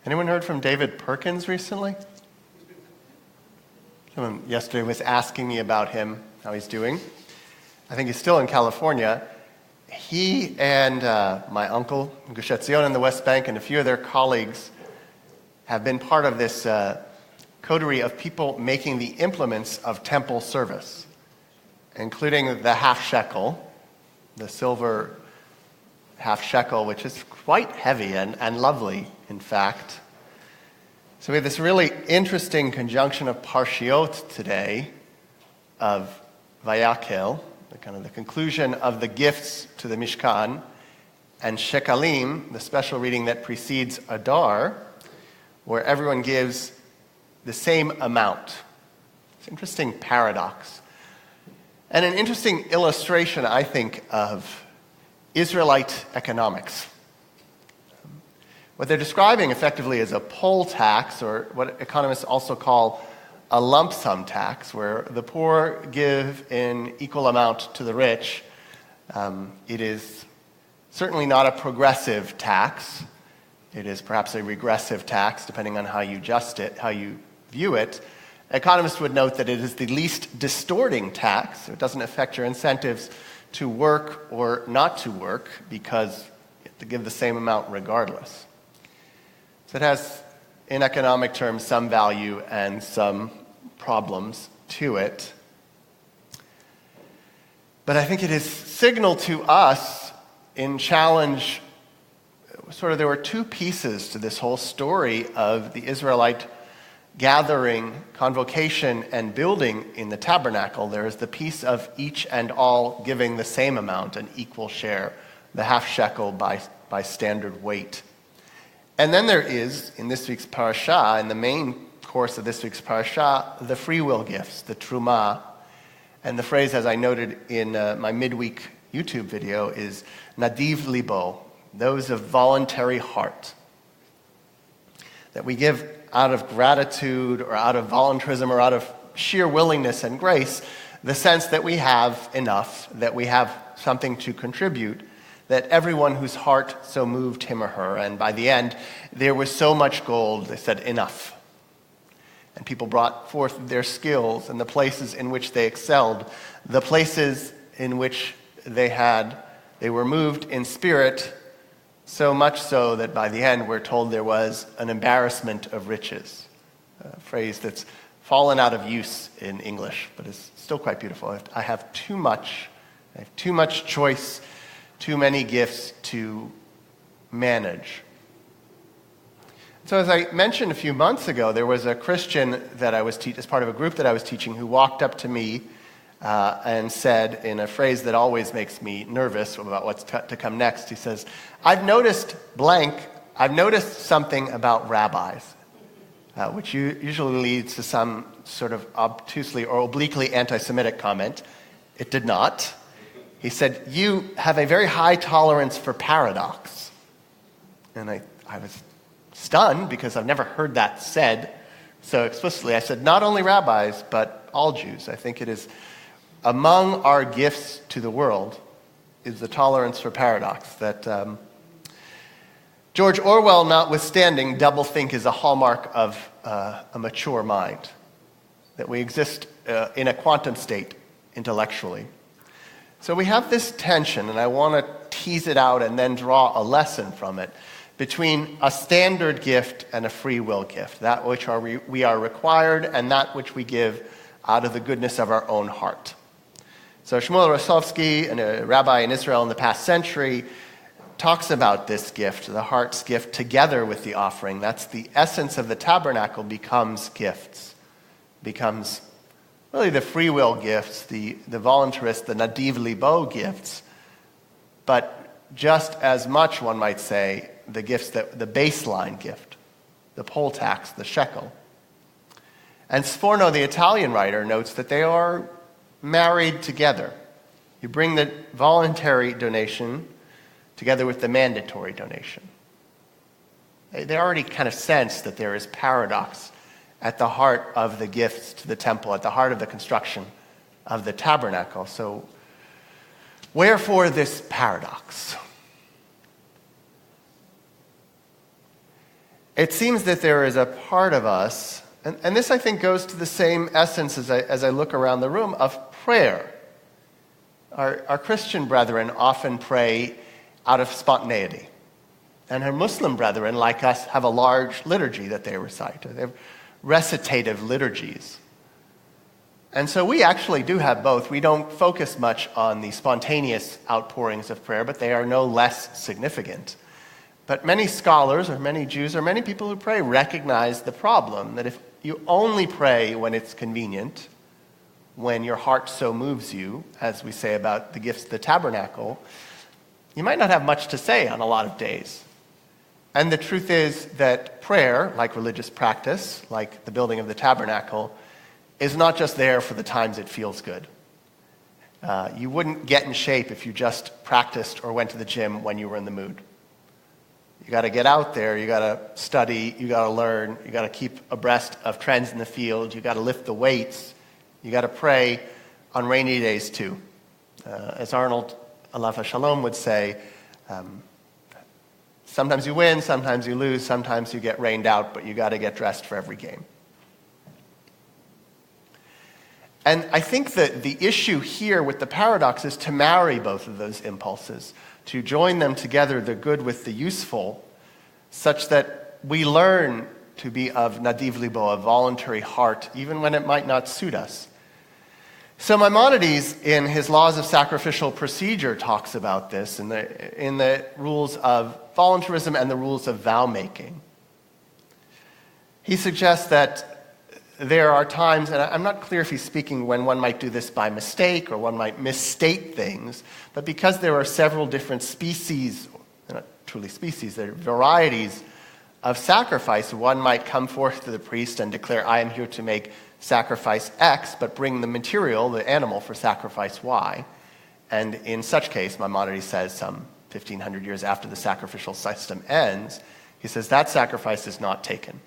Anyone heard from David Perkins recently? Someone yesterday was asking me about him, how he's doing. I think he's still in California. He and my uncle, Gush Etzion in the West Bank, and a few of their colleagues have been part of this coterie of people making the implements of temple service, including the half shekel, the silver half shekel, which is quite heavy and lovely, in fact. So we have this really interesting conjunction of parshiot today, of Vayakel, the conclusion of the gifts to the Mishkan, and Shekalim, the special reading that precedes Adar, where everyone gives the same amount. It's an interesting paradox. And an interesting illustration, I think, of Israelite economics. What they're describing effectively is a poll tax, or what economists also call a lump sum tax, where the poor give in equal amount to the rich. It is certainly not a progressive tax. It is perhaps a regressive tax, depending on how you adjust it, how you view it. Economists would note that it is the least distorting tax. So it doesn't affect your incentives to work or not to work, because you have to give the same amount regardless. So it has, in economic terms, some value and some problems to it. But I think it is signal to us in challenge. There were two pieces to this whole story of the Israelite gathering, convocation, and building in the tabernacle. There is the piece of each and all giving the same amount, an equal share, the half shekel by standard weight. And then there is, in this week's parasha, in the main course of this week's parasha, the free will gifts, the truma. And the phrase, as I noted in my midweek YouTube video, is nadiv libo, those of voluntary heart. That we give out of gratitude or out of voluntarism or out of sheer willingness and grace, the sense that we have enough, that we have something to contribute, that everyone whose heart so moved him or her, and by the end, there was so much gold, they said, enough. And people brought forth their skills and the places in which they excelled, the places in which they were moved in spirit, so much so that by the end we're told there was an embarrassment of riches, a phrase that's fallen out of use in English, but is still quite beautiful. I have too much choice, too many gifts to manage. So as I mentioned a few months ago, there was a Christian that I was as part of a group that I was teaching, who walked up to me and said, in a phrase that always makes me nervous about what's to come next, he says, I've noticed something about rabbis, which usually leads to some sort of obtusely or obliquely anti-Semitic comment. It did not. He said, you have a very high tolerance for paradox. And I was stunned, because I've never heard that said so explicitly. I said, not only rabbis, but all Jews. I think it is among our gifts to the world is the tolerance for paradox, that George Orwell notwithstanding, doublethink is a hallmark of a mature mind, that we exist in a quantum state intellectually. So we have this tension, and I want to tease it out and then draw a lesson from it, between a standard gift and a free will gift, that which we are required and that which we give out of the goodness of our own heart. So Shmuel Rosovsky, a rabbi in Israel in the past century, talks about this gift, the heart's gift, together with the offering. That's the essence of the tabernacle, becomes gifts, becomes really the free will gifts, the voluntarist, the nadiv libo gifts, but just as much, one might say, the gifts, the baseline gift, the poll tax, the shekel. And Sforno, the Italian writer, notes that they are married together. You bring the voluntary donation together with the mandatory donation. They already kind of sense that there is paradox at the heart of the gifts to the temple, at the heart of the construction of the tabernacle. So, wherefore this paradox? it seems that there is a part of us, and this I think goes to the same essence as I look around the room, of prayer. Our Christian brethren often pray out of spontaneity. And our Muslim brethren, like us, have a large liturgy that they recite. They have recitative liturgies. And so we actually do have both. We don't focus much on the spontaneous outpourings of prayer, but they are no less significant. But many scholars, or many Jews, or many people who pray recognize the problem that if you only pray when it's convenient, when your heart so moves you, as we say about the gifts of the tabernacle, you might not have much to say on a lot of days. And the truth is that prayer, like religious practice, like the building of the tabernacle, is not just there for the times it feels good. You wouldn't get in shape if you just practiced or went to the gym when you were in the mood. You got to get out there, you got to study, you got to learn, you got to keep abreast of trends in the field, you got to lift the weights, you got to pray on rainy days too. As Arnold Alav Shalom would say, sometimes you win, sometimes you lose, sometimes you get rained out, but you got to get dressed for every game. And I think that the issue here with the paradox is to marry both of those impulses, to join them together, the good with the useful, such that we learn to be of nadiv libo, a voluntary heart, even when it might not suit us. So Maimonides, in his Laws of Sacrificial Procedure, talks about this in the rules of voluntarism and the rules of vow-making. He suggests that there are times, and I'm not clear if he's speaking when one might do this by mistake or one might misstate things, but because there are several different species, not truly species, they're varieties of sacrifice, one might come forth to the priest and declare, I am here to make sacrifice X, but bring the material, the animal, for sacrifice Y. And in such case, Maimonides says, some 1,500 years after the sacrificial system ends, he says that sacrifice is not taken.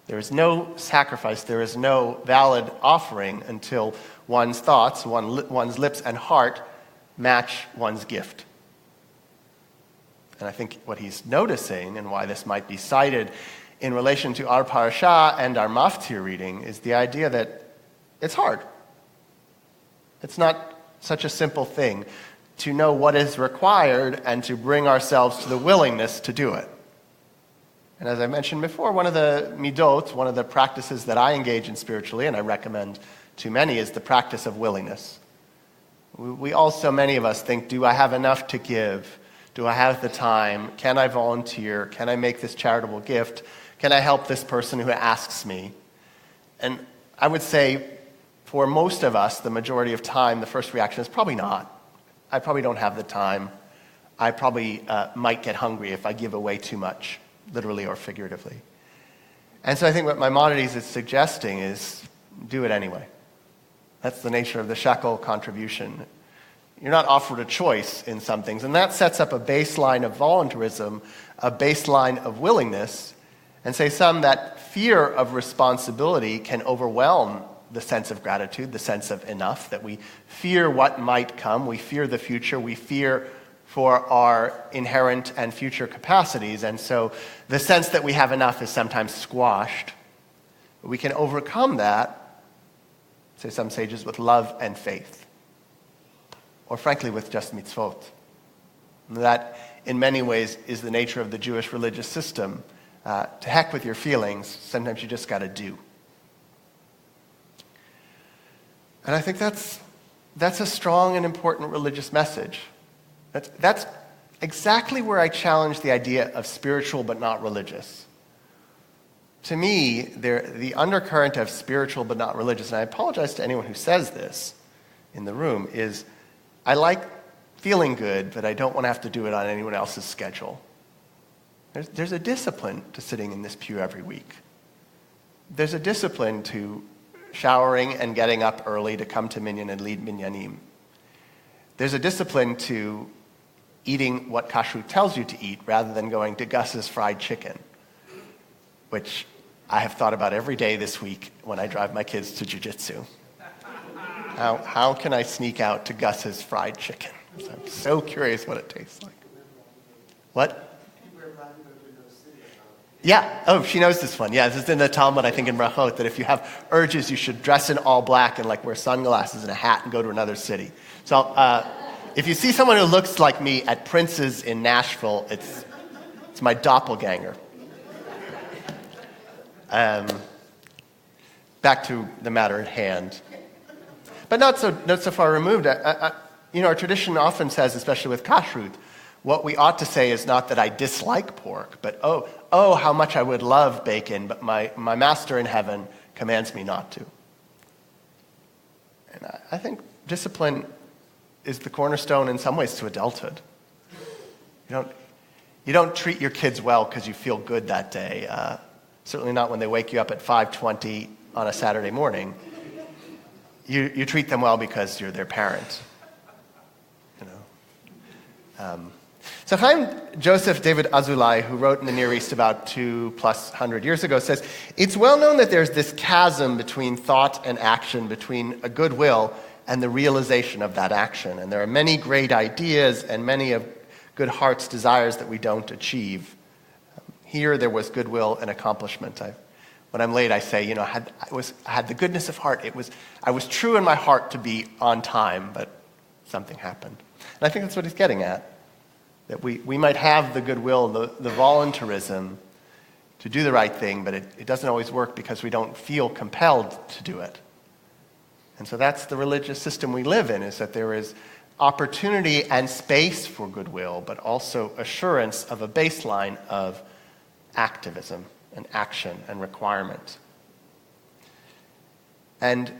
There is no sacrifice, there is no valid offering until one's thoughts, one's lips and heart match one's gift. And I think what he's noticing, and why this might be cited in relation to our parasha and our maftir reading, is the idea that it's hard. It's not such a simple thing to know what is required and to bring ourselves to the willingness to do it. And as I mentioned before, one of the midot, one of the practices that I engage in spiritually, and I recommend to many, is the practice of willingness. We also, many of us, think, do I have enough to give? Do I have the time? Can I volunteer? Can I make this charitable gift? Can I help this person who asks me? And I would say, for most of us, the majority of time, the first reaction is probably not. I probably don't have the time. I probably might get hungry if I give away too much, literally or figuratively. And so I think what Maimonides is suggesting is do it anyway. That's the nature of the shekel contribution. You're not offered a choice in some things, and that sets up a baseline of voluntarism, a baseline of willingness, and say some that fear of responsibility can overwhelm the sense of gratitude, the sense of enough, that we fear what might come, we fear the future, we fear for our inherent and future capacities, and so the sense that we have enough is sometimes squashed. But we can overcome that, say some sages, with love and faith, or frankly with just mitzvot. That, in many ways, is the nature of the Jewish religious system. To heck with your feelings, sometimes you just got to do. And I think that's a strong and important religious message. That's exactly where I challenge the idea of spiritual but not religious. To me, the undercurrent of spiritual but not religious, and I apologize to anyone who says this in the room, is I like feeling good, but I don't want to have to do it on anyone else's schedule. There's a discipline to sitting in this pew every week. There's a discipline to showering and getting up early to come to minyan and lead minyanim. There's a discipline to eating what kashrut tells you to eat rather than going to Gus's fried chicken, which I have thought about every day this week when I drive my kids to jiu-jitsu. How can I sneak out to Gus's fried chicken? I'm so curious what it tastes like. What? Yeah. Oh, she knows this one. Yeah, this is in the Talmud, I think, in Brachot, that if you have urges, you should dress in all black and like wear sunglasses and a hat and go to another city. So if you see someone who looks like me at Prince's in Nashville, it's my doppelganger. Back to the matter at hand. But not so far removed. Our tradition often says, especially with kashrut, what we ought to say is not that I dislike pork, but oh, how much I would love bacon, but my master in heaven commands me not to. And I think discipline is the cornerstone in some ways to adulthood. You don't treat your kids well because you feel good that day. Certainly not when they wake you up at 5:20 on a Saturday morning. You treat them well because you're their parent. So Chaim Joseph David Azulai, who wrote in the Near East about 200+ years ago, says, it's well known that there's this chasm between thought and action, between a goodwill and the realization of that action. And there are many great ideas and many of good heart's desires that we don't achieve. Here there was goodwill and accomplishment. When I'm late, I say, I had the goodness of heart. I was true in my heart to be on time, but something happened. And I think that's what he's getting at. That we might have the goodwill, the voluntarism to do the right thing, but it doesn't always work because we don't feel compelled to do it. And so that's the religious system we live in, is that there is opportunity and space for goodwill, but also assurance of a baseline of activism and action and requirement. And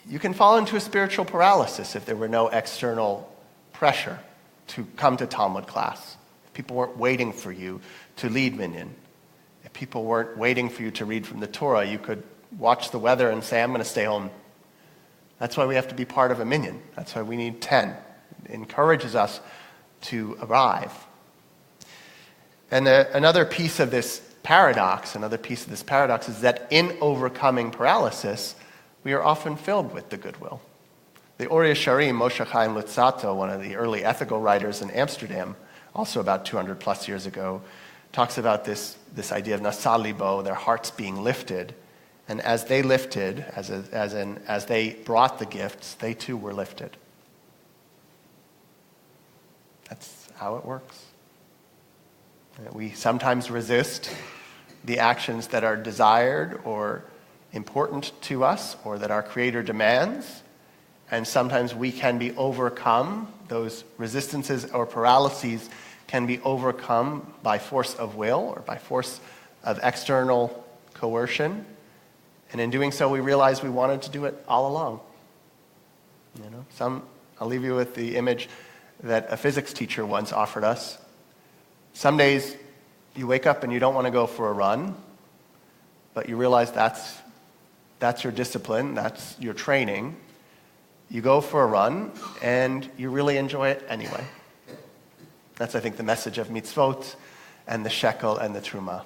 you can fall into a spiritual paralysis if there were no external pressure to come to Talmud class. If people weren't waiting for you to lead minyan. If people weren't waiting for you to read from the Torah, you could watch the weather and say, I'm going to stay home. That's why we have to be part of a minyan. That's why we need 10. It encourages us to arrive. And another piece of this paradox is that in overcoming paralysis, we are often filled with the goodwill. The Ori Yesharim, Moshe Chaim Luzzatto, one of the early ethical writers in Amsterdam, also about 200+ years ago, talks about this idea of nasa libo, their hearts being lifted. And as they lifted, as they brought the gifts, they too were lifted. That's how it works. We sometimes resist the actions that are desired or important to us or that our Creator demands. And sometimes we can be overcome. Those resistances or paralyses can be overcome by force of will or by force of external coercion. And in doing so, we realize we wanted to do it all along. I'll leave you with the image that a physics teacher once offered us. Some days you wake up and you don't want to go for a run, but you realize that's your discipline, that's your training. You go for a run, and you really enjoy it anyway. That's, I think, the message of mitzvot and the shekel and the truma.